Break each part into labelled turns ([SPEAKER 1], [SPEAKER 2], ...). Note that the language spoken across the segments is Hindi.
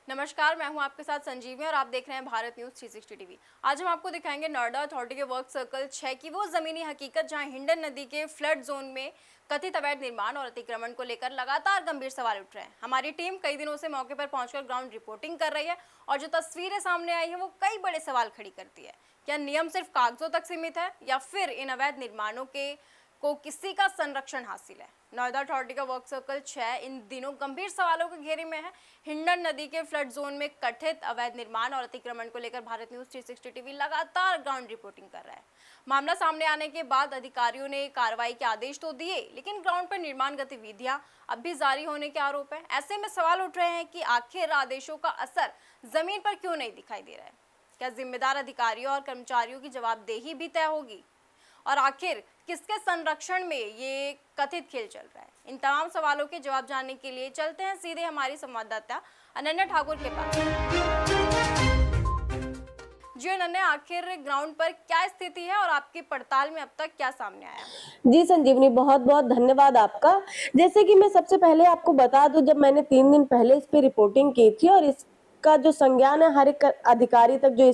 [SPEAKER 1] नमस्कार, मैं हूं आपके साथ संजीवनी और आप देख रहे हैं भारत न्यूज 360 टीवी। आज हम आपको दिखाएंगे नोएडा अथॉरिटी के वर्क सर्कल 6 की वो जमीनी हकीकत जहां हिंडन नदी के फ्लड जोन में कथित अवैध निर्माण और अतिक्रमण को लेकर लगातार गंभीर सवाल उठ रहे हैं। हमारी टीम कई दिनों से मौके पर पहुंचकर ग्राउंड रिपोर्टिंग कर रही है और जो तस्वीरें सामने आई है वो कई बड़े सवाल खड़ी करती है। क्या नियम सिर्फ कागजों तक सीमित है या फिर इन अवैध निर्माणों को किसी का संरक्षण हासिल है? नोएडा अथॉरिटी का वर्क सर्कल 6 इन दिनों गंभीर सवालों के घेरे में है। हिंडन नदी के फ्लड जोन में कथित अवैध निर्माण और अतिक्रमण को लेकर भारत न्यूज 360 टीवी लगातार ग्राउंड रिपोर्टिंग कर रहा है। मामला सामने आने के बाद अधिकारियों ने कार्रवाई के आदेश तो दिए, लेकिन ग्राउंड पर निर्माण गतिविधियां अब भी जारी होने के आरोप है। ऐसे में सवाल उठ रहे हैं कि आखिर आदेशों का असर जमीन पर क्यों नहीं दिखाई दे रहा है? क्या जिम्मेदार अधिकारियों और कर्मचारियों की जवाबदेही भी तय होगी? और आखिर किसके संरक्षण में ये कथित खेल चल रहा है? इन तमाम सवालों के जवाब जानने के लिए चलते हैं सीधे हमारी संवाददाता अनन्या ठाकुर के पास। जी अनन्या, आखिर ग्राउंड पर क्या स्थिति है और आपकी पड़ताल में अब तक क्या सामने आया?
[SPEAKER 2] जी संजीवनी, बहुत बहुत धन्यवाद आपका। जैसे कि मैं सबसे पहले आपको बता दूं, जब मैंने 3 दिन पहले इस पे रिपोर्टिंग की थी और इसका जो संज्ञान है हर एक अधिकारी तक, जो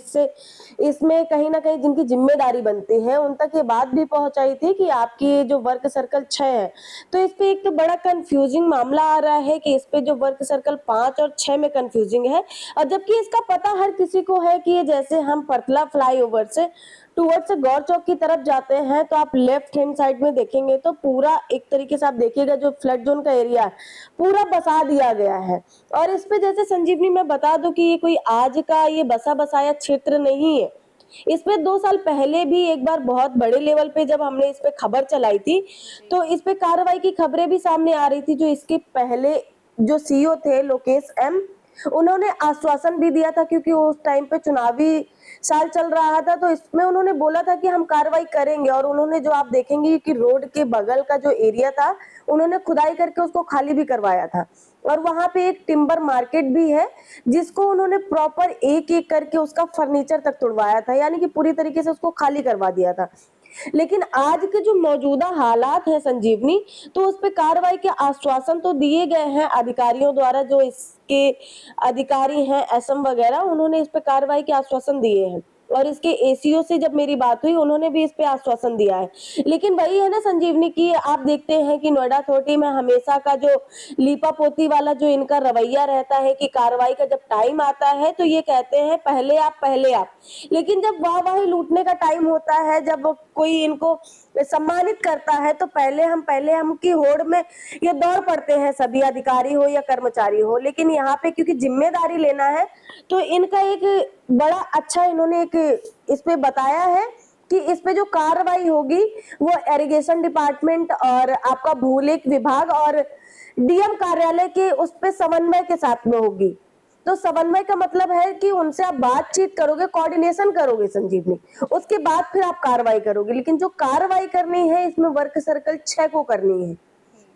[SPEAKER 2] इसमें कहीं ना कहीं जिनकी जिम्मेदारी बनती है उन तक ये बात भी पहुंचाई थी कि आपकी जो वर्क सर्कल 6 है, तो इस पे एक तो बड़ा कंफ्यूजिंग मामला आ रहा है कि इस पे जो वर्क सर्कल 5 और 6 में कंफ्यूजिंग है, और जबकि इसका पता हर किसी को है कि ये जैसे हम पतला फ्लाईओवर से टूवर्ड्स गौर चौक की तरफ जाते हैं तो आप लेफ्ट हैंड साइड में देखेंगे तो पूरा एक तरीके से आप देखिएगा जो फ्लड जोन का एरिया है पूरा बसा दिया गया है। और इस पे जैसे संजीवनी मैं बता दूं कि ये कोई आज का ये बसा बसाया क्षेत्र नहीं है। इस पे 2 साल पहले भी एक बार बहुत बड़े लेवल पे जब हमने इस पे खबर चलाई थी, तो इस पे कार्रवाई की खबरें भी सामने आ रही थी। जो इसके पहले जो सीईओ थे लोकेश एम, उन्होंने आश्वासन भी दिया था, क्योंकि उस टाइम पे चुनावी साल चल रहा था, तो इसमें उन्होंने बोला था कि हम कार्रवाई करेंगे। और उन्होंने जो आप देखेंगे कि रोड के बगल का जो एरिया था उन्होंने खुदाई करके उसको खाली भी करवाया था, और वहां पे एक टिम्बर मार्केट भी है जिसको उन्होंने प्रॉपर एक एक करके उसका फर्नीचर तक तुड़वाया था, यानी कि पूरी तरीके से उसको खाली करवा दिया था। लेकिन आज के जो मौजूदा हालात है संजीवनी, तो उस पे कार्रवाई के आश्वासन तो दिए गए हैं अधिकारियों द्वारा, जो इसके अधिकारी हैं एसएम वगैरह, उन्होंने इस पे कार्रवाई के आश्वासन दिए हैं। और इसके एसीओ से जब मेरी बात हुई उन्होंने भी इस पे आश्वासन दिया है। लेकिन वही है ना संजीवनी की, आप देखते हैं कि नोएडा अथॉरिटी में हमेशा का जो लीपापोती वाला जो इनका रवैया रहता है कि कार्रवाई का जब टाइम आता है तो ये कहते हैं पहले आप पहले आप, लेकिन जब वाहवाही लूटने का टाइम होता है, जब कोई इनको सम्मानित करता है तो पहले हम की होड़ में ये दौड़ पड़ते हैं, सभी अधिकारी हो या कर्मचारी हो। लेकिन यहाँ पे क्योंकि जिम्मेदारी लेना है तो इनका एक बड़ा अच्छा इन्होंने एक इस पे बताया है कि इस पे जो कार्रवाई होगी वो इरिगेशन डिपार्टमेंट और आपका भूलेख विभाग और डीएम कार्यालय के उस पे समन्वय के साथ में होगी। तो समन्वय का मतलब है कि उनसे आप बातचीत करोगे, कोऑर्डिनेशन करोगे संजीवनी, उसके बाद फिर आप कार्रवाई करोगे। लेकिन जो कार्रवाई करनी है इसमें वर्क सर्कल 6 को करनी है,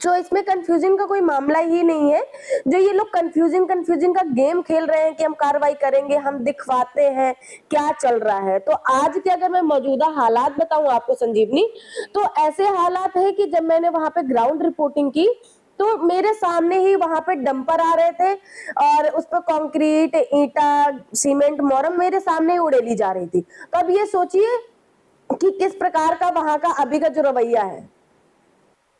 [SPEAKER 2] जो इसमें कंफ्यूजन का कोई मामला ही नहीं है। जो ये लोग कंफ्यूजन का गेम खेल रहे हैं कि हम कार्रवाई करेंगे, हम दिखवाते हैं क्या चल रहा है। तो आज के अगर मैं मौजूदा हालात बताऊं आपको संजीवनी, तो ऐसे हालात है कि जब मैंने वहां पे ग्राउंड रिपोर्टिंग की तो मेरे सामने ही वहां पे डंपर आ रहे थे और उस पर कंक्रीट, ईंटा, सीमेंट, मोरम मेरे सामने ही उड़ेली जा रही थी। तो अब ये सोचिए कि किस प्रकार का वहां का अभी का जो रवैया है।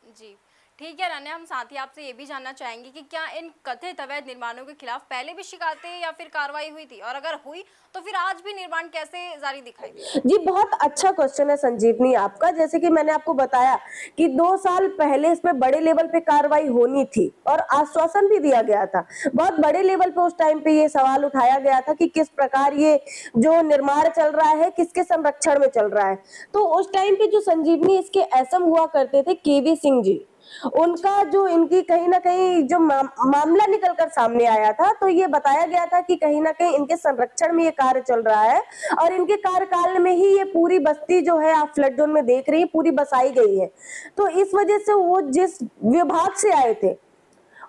[SPEAKER 1] जी ठीक है अनन्या, हम साथ ही आपसे ये भी जानना चाहेंगे कि क्या इन कथित अवैध निर्माणों के खिलाफ पहले भी शिकायतें या फिर कार्रवाई हुई थी, और अगर हुई तो फिर आज भी निर्माण कैसे जारी दिखाई दे रहा है?
[SPEAKER 2] जी, बहुत अच्छा क्वेश्चन है संजीवनी आपका। जैसे कि मैंने आपको बताया कि 2 साल पहले इस पे बड़े लेवल पे कार्रवाई होनी थी और आश्वासन भी दिया गया था। बहुत बड़े लेवल पे उस टाइम पे ये सवाल उठाया गया था कि किस प्रकार ये जो निर्माण चल रहा है किसके संरक्षण में चल रहा है। तो उस टाइम पे जो संजीवनी इसके एसएम हुआ करते थे केवी सिंह जी, उनका जो इनकी कहीं ना कहीं जो मामला निकल कर सामने आया था, तो ये बताया गया था कि कहीं ना कहीं इनके संरक्षण में ये कार्य चल रहा है और इनके कार्यकाल में ही ये पूरी बस्ती जो है आप फ्लड जोन में देख रही है पूरी बसाई गई है। तो इस वजह से वो जिस विभाग से आए थे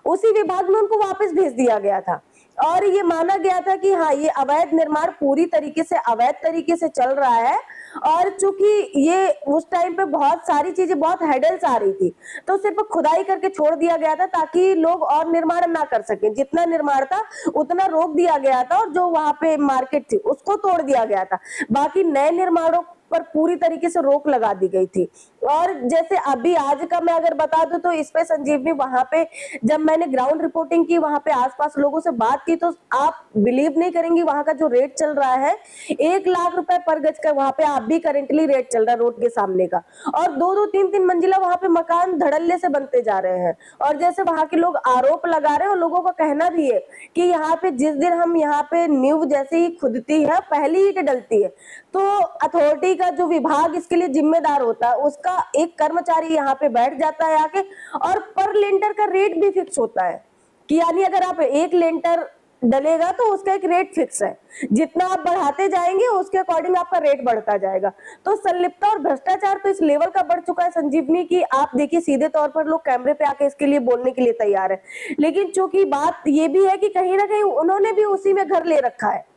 [SPEAKER 2] उसी विभाग में उनको वापस भेज दिया गया था। और ये माना गया था कि हाँ, ये अवैध निर्माण पूरी तरीके से अवैध तरीके से चल रहा है। और चूंकि ये उस टाइम पे बहुत सारी चीजें, बहुत हेडल्स आ रही थी, तो सिर्फ खुदाई करके छोड़ दिया गया था ताकि लोग और निर्माण ना कर सके। जितना निर्माण था उतना रोक दिया गया था और जो वहां पे मार्केट थी उसको तोड़ दिया गया था। बाकी नए निर्माणों पर पूरी तरीके से रोक लगा दी गई थी। और जैसे अभी आज का मैं अगर बता दूं तो इस पे संजीवनी, वहां पे जब मैंने ग्राउंड रिपोर्टिंग की, वहां पे आसपास लोगों से बात की, तो आप बिलीव नहीं करेंगी वहां का जो रेट चल रहा है 1 लाख रुपए पर गज का। वहां पे आप भी करेंटली रेट चल रहा है रोड के सामने का। और 2-2, 3-3 मंजिला वहां पे मकान धड़ल्ले से बनते जा रहे हैं। और जैसे वहां के लोग आरोप लगा रहे हैं, और लोगों का कहना भी है कि यहाँ पे जिस दिन हम यहाँ पे नींव जैसे ही खुदती है, पहली ईंट डलती है, तो अथॉरिटी का जो विभाग इसके लिए जिम्मेदार होता है, उसका एक कर्मचारी यहाँ पे बैठ जाता है आके, और पर लेंटर का रेट भी फिक्स होता है कि यानी अगर आप 1 लेंटर डलेगा तो उसका एक रेट फिक्स है। जितना आप बढ़ाते जाएंगे उसके अकॉर्डिंग आपका रेट बढ़ता जाएगा। तो संलिप्तता और भ्रष्टाचार तो इस लेवल का बढ़ चुका है संजीवनी की, आप देखिए सीधे तौर पर लोग कैमरे पे आके इसके लिए बोलने के लिए तैयार है। लेकिन चूंकि बात ये भी है कि कहीं ना कहीं उन्होंने भी उसी में घर ले रखा है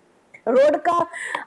[SPEAKER 2] रोड का।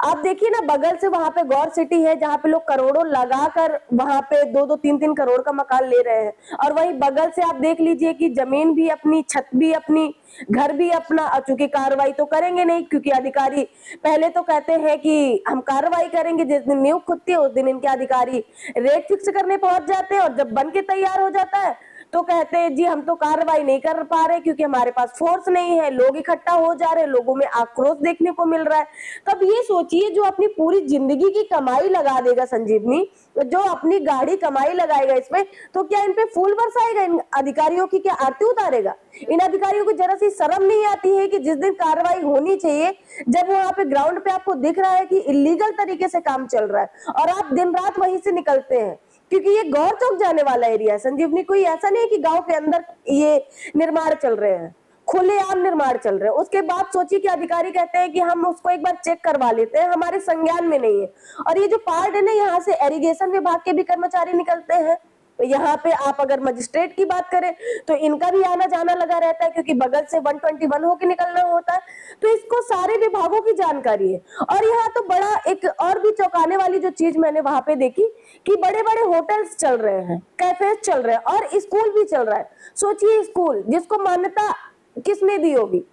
[SPEAKER 2] आप देखिए ना, बगल से वहां पे गौर सिटी है जहां पे लोग करोड़ों लगाकर वहां पे 2-2, 3-3 करोड़ का मकान ले रहे हैं। और वहीं बगल से आप देख लीजिए कि जमीन भी अपनी, छत भी अपनी, घर भी अपना। चूंकि कार्रवाई तो करेंगे नहीं, क्योंकि अधिकारी पहले तो कहते हैं कि हम कार्रवाई करेंगे, जिस दिन नींव खुदती है उस दिन इनके अधिकारी रेट फिक्स करने पहुंच जाते हैं, और जब बन के तैयार हो जाता है तो कहते हैं जी हम तो कार्रवाई नहीं कर पा रहे क्योंकि हमारे पास फोर्स नहीं है, लोग इकट्ठा हो जा रहे हैं, लोगों में आक्रोश देखने को मिल रहा है। तब ये सोचिए, जो अपनी पूरी जिंदगी की कमाई लगा देगा संजीवनी, जो अपनी गाड़ी कमाई लगाएगा इसमें, तो क्या इन पे फूल बरसाएगा? इन अधिकारियों की क्या आरती उतारेगा? इन अधिकारियों को जरा सी शर्म नहीं आती है कि जिस दिन कार्रवाई होनी चाहिए, जब वहां पे ग्राउंड पे आपको दिख रहा है कि इलीगल तरीके से काम चल रहा है और आप दिन रात वहीं से निकलते हैं, क्योंकि ये गौर चौक जाने वाला एरिया है संजीवनी। कोई ऐसा नहीं है कि गांव के अंदर ये निर्माण चल रहे हैं, खुलेआम निर्माण चल रहे हैं। उसके बाद सोचिए कि अधिकारी कहते हैं कि हम उसको एक बार चेक करवा लेते हैं, हमारे संज्ञान में नहीं है। और ये जो पार्ट है ना, यहाँ से इरिगेशन विभाग के भी कर्मचारी निकलते हैं। यहाँ पे आप अगर मजिस्ट्रेट की बात करें तो इनका भी आना जाना लगा रहता है, क्योंकि बगल से 121 होके निकलना होता है। तो इसको सारे विभागों की जानकारी है। और यहाँ तो बड़ा एक और भी चौंकाने वाली जो चीज मैंने वहां पे देखी कि बड़े बड़े होटल्स चल रहे हैं, कैफेज चल रहे हैं, और स्कूल भी चल रहा है। सोचिए, स्कूल जिसको मान्यता किसने दी होगी?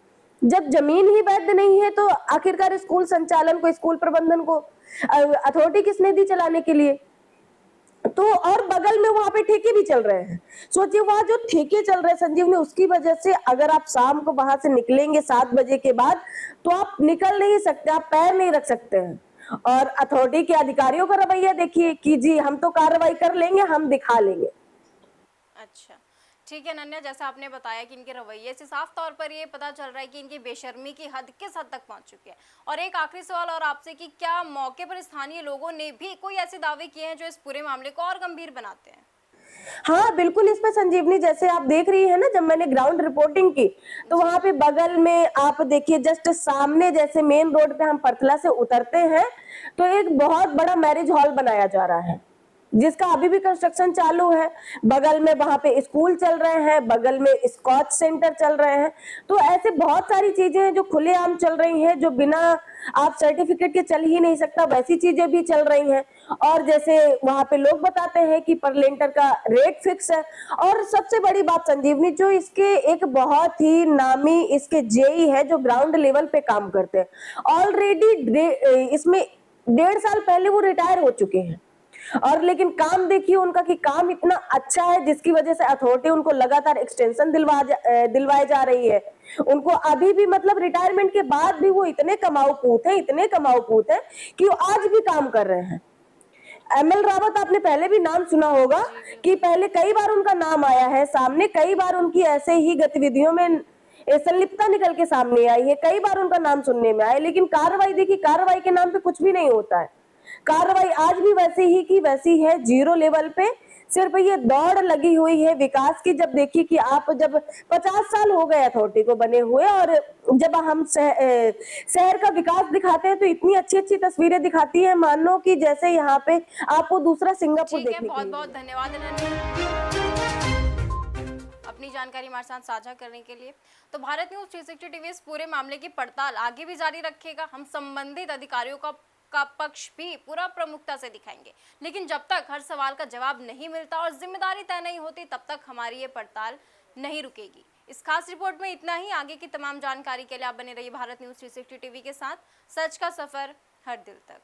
[SPEAKER 2] जब जमीन ही वैध नहीं है तो आखिरकार स्कूल संचालन को, स्कूल प्रबंधन को अथॉरिटी किसने दी चलाने के लिए? तो और बगल में वहां पे ठेके भी चल रहे हैं। सोचिए, वहां जो ठेके चल रहे हैं संजीवनी, उसकी वजह से अगर आप शाम को वहां से निकलेंगे 7 बजे के बाद, तो आप निकल नहीं सकते, आप पैर नहीं रख सकते हैं। और अथॉरिटी के अधिकारियों का रवैया देखिए कि जी हम तो कार्रवाई कर लेंगे, हम दिखा लेंगे।
[SPEAKER 1] अच्छा, ठीक है अनन्या, जैसा आपने बताया कि इनके रवैये से साफ तौर पर ये पता चल रहा है कि इनकी बेशर्मी की हद किस हद तक पहुंच चुकी है। और एक आखिरी सवाल और आपसे कि क्या मौके पर स्थानीय लोगों ने भी कोई ऐसे दावे किए हैं जो इस पूरे मामले को और गंभीर बनाते हैं?
[SPEAKER 2] हाँ बिल्कुल, इसमें संजीवनी जैसे आप देख रही है ना, जब मैंने ग्राउंड रिपोर्टिंग की तो वहां पे बगल में आप देखिए, जस्ट सामने जैसे मेन रोड पे हम परतला से उतरते हैं तो एक बहुत बड़ा मैरिज हॉल बनाया जा रहा है, जिसका अभी भी कंस्ट्रक्शन चालू है। बगल में वहां पे स्कूल चल रहे हैं, बगल में स्कॉच सेंटर चल रहे हैं। तो ऐसे बहुत सारी चीजें हैं जो खुलेआम चल रही हैं, जो बिना आप सर्टिफिकेट के चल ही नहीं सकता, वैसी चीजें भी चल रही हैं। और जैसे वहां पे लोग बताते हैं कि पर लेंटर का रेट फिक्स है। और सबसे बड़ी बात संजीवनी, जो इसके एक बहुत ही नामी इसके जेई है जो ग्राउंड लेवल पे काम करते हैं, ऑलरेडी इसमें 1.5 साल पहले वो रिटायर हो चुके हैं। और लेकिन काम देखिए उनका कि काम इतना अच्छा है, जिसकी वजह से अथॉरिटी उनको लगातार एक्सटेंशन दिलवाए जा रही है। उनको अभी भी मतलब रिटायरमेंट के बाद भी वो इतने कमाऊ पूत हैं कि वो आज भी काम कर रहे हैं। ML रावत आपने पहले भी नाम सुना होगा कि पहले कई बार उनका नाम आया है सामने, कई बार उनकी ऐसे ही गतिविधियों में संलिप्तता निकल के सामने आई है, कई बार उनका नाम सुनने में आया। लेकिन कार्रवाई देखिए, कार्रवाई के नाम पे कुछ भी नहीं होता है। कार्रवाई आज भी वैसी ही की वैसी है, जीरो लेवल पे। सिर्फ ये दौड़ लगी हुई है विकास की। जब देखिए कि आप जब 50 साल हो गए अथॉरिटी को बने हुए, और जब हम शहर का विकास दिखाते हैं तो इतनी अच्छी अच्छी तस्वीरें दिखाती है, मानो कि जैसे यहाँ पे आपको दूसरा सिंगापुर देखने को मिले।
[SPEAKER 1] बहुत बहुत धन्यवाद अनन्या। अपनी जानकारी हमारे साथ साझा करने के लिए। तो भारत न्यूज़ 360 टीवी इस पूरे मामले की पड़ताल आगे भी जारी रखेगा। हम संबंधित अधिकारियों का पक्ष भी पूरा प्रमुखता से दिखाएंगे, लेकिन जब तक हर सवाल का जवाब नहीं मिलता और जिम्मेदारी तय नहीं होती तब तक हमारी ये पड़ताल नहीं रुकेगी। इस खास रिपोर्ट में इतना ही। आगे की तमाम जानकारी के लिए आप बने रहिए भारत न्यूज़ 360 टीवी के साथ। सच का सफर हर दिल तक।